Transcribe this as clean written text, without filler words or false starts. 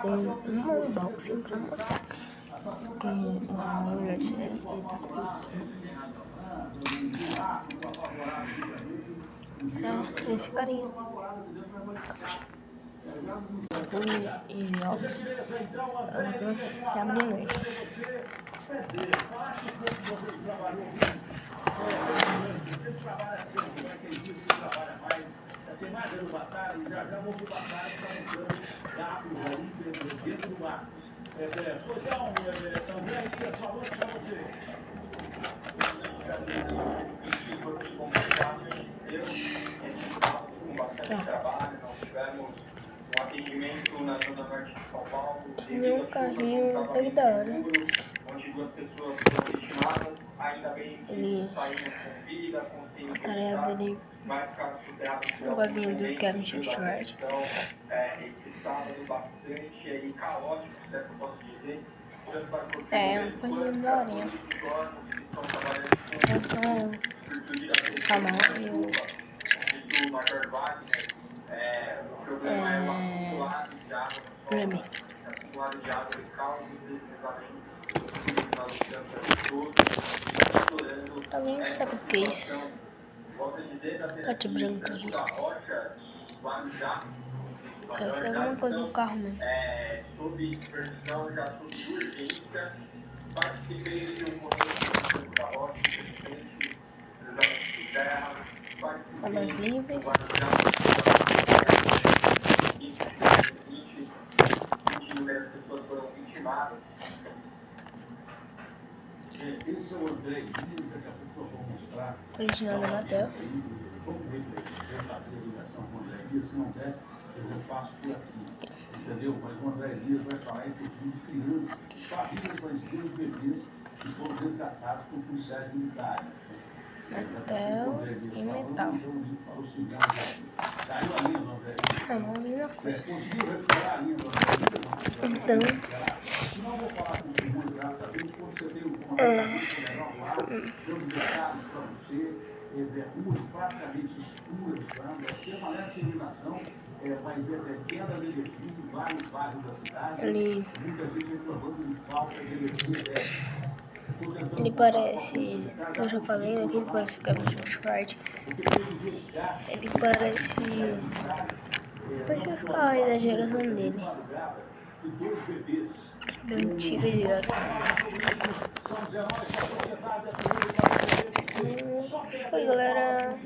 tem um unboxing pra mostrar. Que a mulher tira e tá aqui em cima. Olha esse carinha. O inox. Tá abrindo ele. Essa imagem do batalha, já vou pro batalha, tá mostrando dados aí dentro do mar. Pois não, André Elias falou pra você. Com bastante trabalho, nós tivemos um atendimento na Zona Norte de São Paulo. Meu carrinho tá da hora. Onde 2 pessoas foram vitimadas, ainda bem que saíram com vida, com a cara dele, um gozinho do Kevin Schwartz. Então, esse sábado bastante aí, caótico, se é que eu posso dizer. Um coisinho da horinha. Nós estamos Camargo Remy. Alguém sabe o que é isso? Parte branca ali. Parece alguma coisa do carro mesmo. Sob supervisão, já sob urgência, participei de um movimento da rocha, Abas livres. 20 inúmeras pessoas foram vitimadas. Esse é o André Elias, daqui a pouco eu vou mostrar. Original da Matel. Vamos ver se eu fazer a ligação com o André Elias, se não der, eu refaço por aqui. Entendeu? Mas o André Elias vai falar em de crianças, famílias, mas 2 bebês que foram resgatados por policiais militares. Matel e metal. É uma mesma coisa. Então, ruas praticamente escuras, permanece a iluminação, mas queda de energia em vários bairros da cidade. Muita gente reclamando de falta de energia elétrica. Ele parece, eu já falei, né, que ele parece o Kevin Schwartz. Ele parece os carros da geração dele. Da antiga geração. Oi, galera.